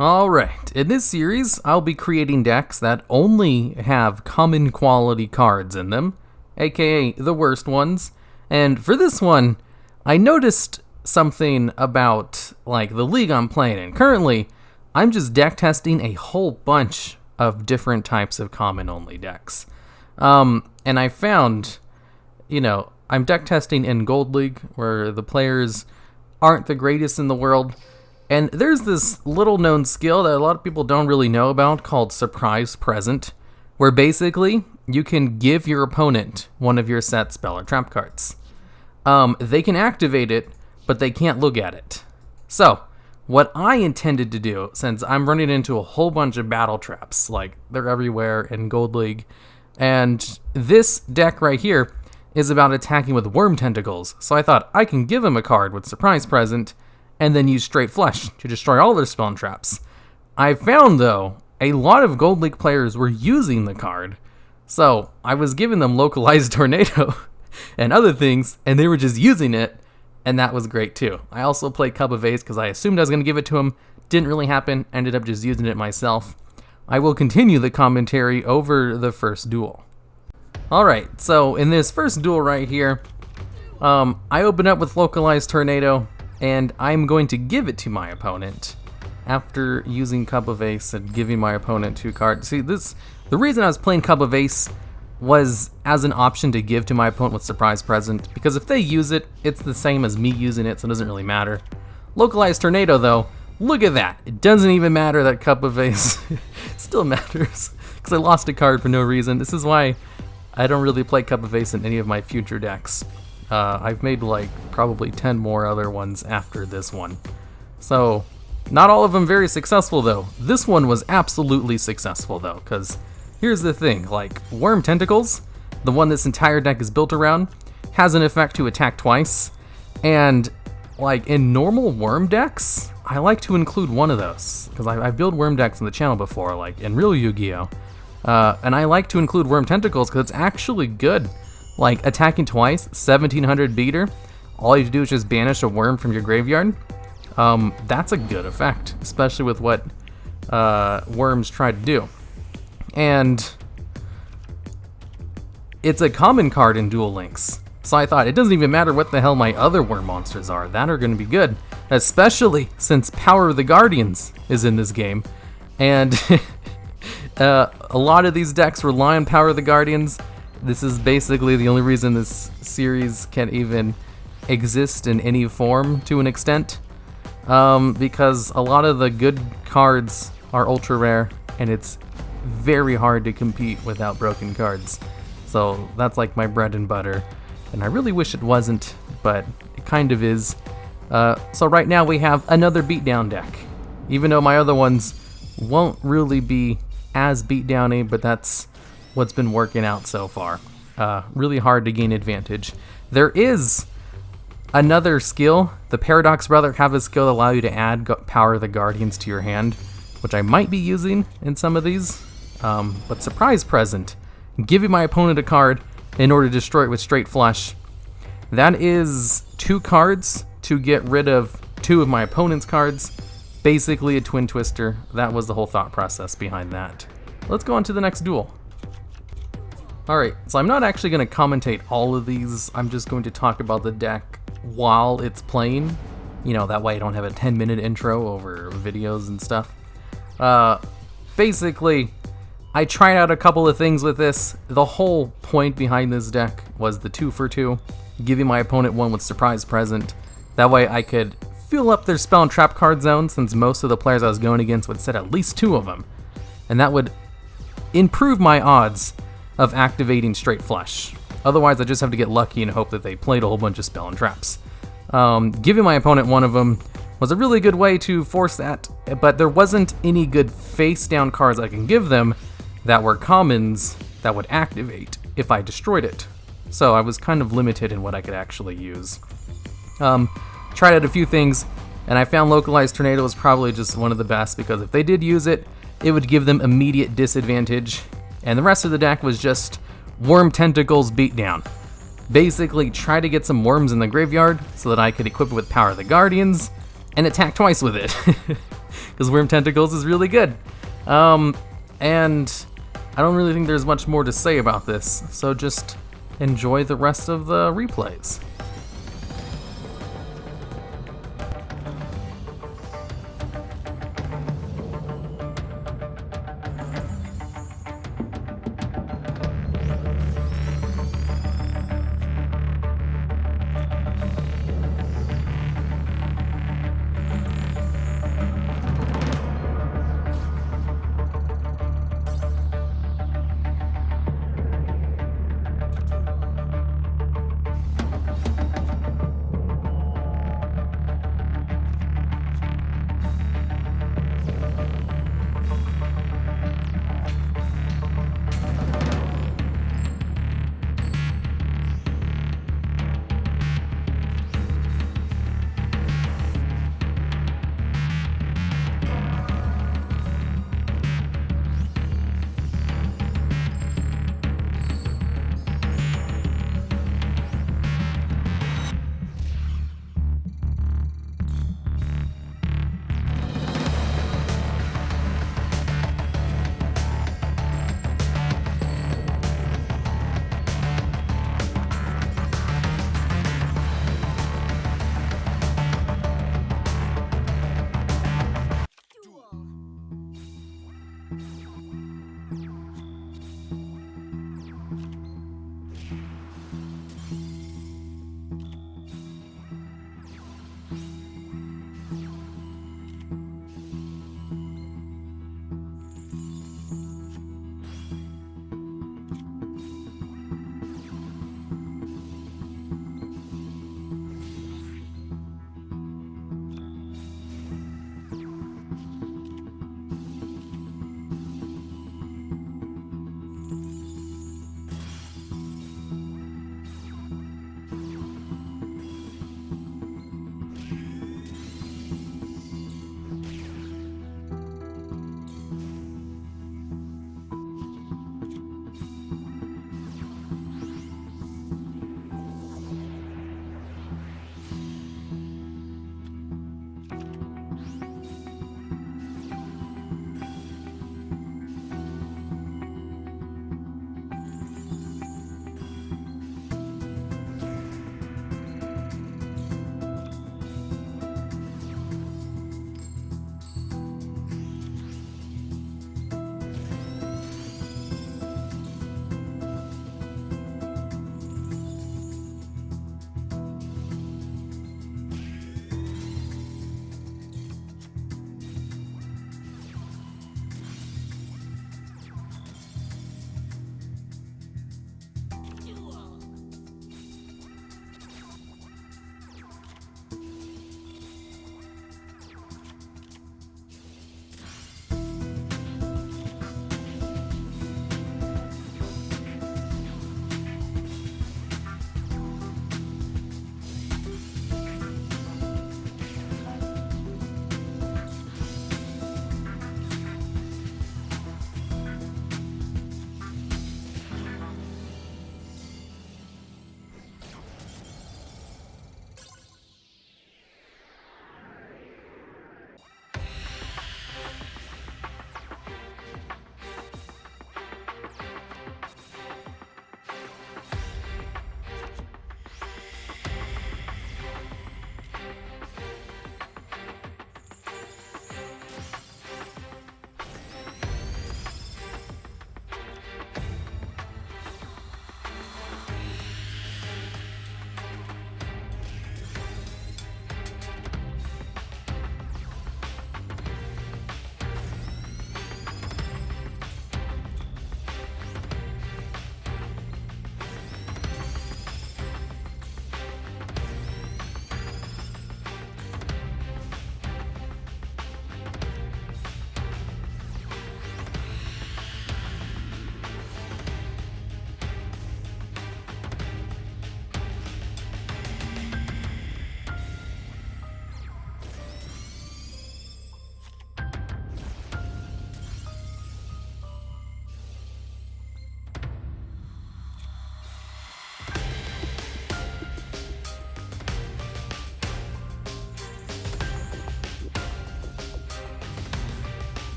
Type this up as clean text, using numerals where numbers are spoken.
Alright, in this series, I'll be creating decks that only have common quality cards in them, aka the worst ones. And for this one, I noticed something about the league I'm playing in. Currently, I'm just deck testing a whole bunch of different types of common only decks. And I found, I'm deck testing in Gold League, where the players aren't the greatest in the world. And there's this little known skill that a lot of people don't really know about called Surprise Present, where basically you can give your opponent one of your set spell or trap cards. They can activate it, but they can't look at it. So, what I intended to do, since I'm running into a whole bunch of battle traps, they're everywhere in Gold League, and this deck right here is about attacking with Worm Tentacles, so I thought I can give them a card with Surprise Present, and then use Straight Flush to destroy all their spell and traps. I found, though, a lot of Gold League players were using the card, so I was giving them Localized Tornado and other things, and they were just using it, and that was great too. I also played Cup of Ace because I assumed I was going to give it to him. Didn't really happen, ended up just using it myself. I will continue the commentary over the first duel. Alright, so in this first duel right here, I open up with Localized Tornado, and I'm going to give it to my opponent after using Cup of Ace and giving my opponent 2 cards. See, the reason I was playing Cup of Ace was as an option to give to my opponent with Surprise Present, because if they use it, it's the same as me using it, so it doesn't really matter. Localized Tornado, though, look at that. It doesn't even matter that Cup of Ace still matters, because I lost a card for no reason. This is why I don't really play Cup of Ace in any of my future decks. I've made probably 10 more other ones after this one. So, not all of them very successful though. This one was absolutely successful though, because here's the thing, Worm Tentacles, the one this entire deck is built around, has an effect to attack twice, and in normal worm decks, I like to include one of those, because I build worm decks on the channel before, in real Yu-Gi-Oh! And I like to include Worm Tentacles because it's actually good. Attacking twice, 1700 beater, all you have to do is just banish a worm from your graveyard. That's a good effect, especially with what worms try to do. And it's a common card in Duel Links, so I thought it doesn't even matter what the hell my other worm monsters are, that are going to be good, especially since Power of the Guardians is in this game. And a lot of these decks rely on Power of the Guardians. This is basically the only reason this series can even exist in any form to an extent, because a lot of the good cards are ultra rare, and it's very hard to compete without broken cards. So that's my bread and butter, and I really wish it wasn't, but it kind of is. So right now we have another beatdown deck, even though my other ones won't really be as beatdowny, but that's what's been working out so far. Really hard to gain advantage. There is another skill. The Paradox Brother have a skill that allow you to add Power of the Guardians to your hand, which I might be using in some of these. But Surprise Present, giving my opponent a card in order to destroy it with Straight Flush. That is 2 cards to get rid of 2 of my opponent's cards. Basically a Twin Twister. That was the whole thought process behind that. Let's go on to the next duel. Alright, so I'm not actually going to commentate all of these. I'm just going to talk about the deck while it's playing. That way I don't have a 10-minute intro over videos and stuff. Basically, I tried out a couple of things with this. The whole point behind this deck was the 2 for 2, giving my opponent one with Surprise Present. That way I could fill up their spell and trap card zone, since most of the players I was going against would set at least 2 of them. And that would improve my odds of activating Straight Flush. Otherwise, I just have to get lucky and hope that they played a whole bunch of spell and traps. Giving my opponent one of them was a really good way to force that, but there wasn't any good face-down cards I can give them that were commons that would activate if I destroyed it. So I was kind of limited in what I could actually use. Tried out a few things, and I found Localized Tornado was probably just one of the best, because if they did use it, it would give them immediate disadvantage. And the rest of the deck was just Worm Tentacles beatdown. Basically, try to get some worms in the graveyard so that I could equip it with Power of the Guardians and attack twice with it. because Worm Tentacles is really good. And I don't really think there's much more to say about this, so just enjoy the rest of the replays.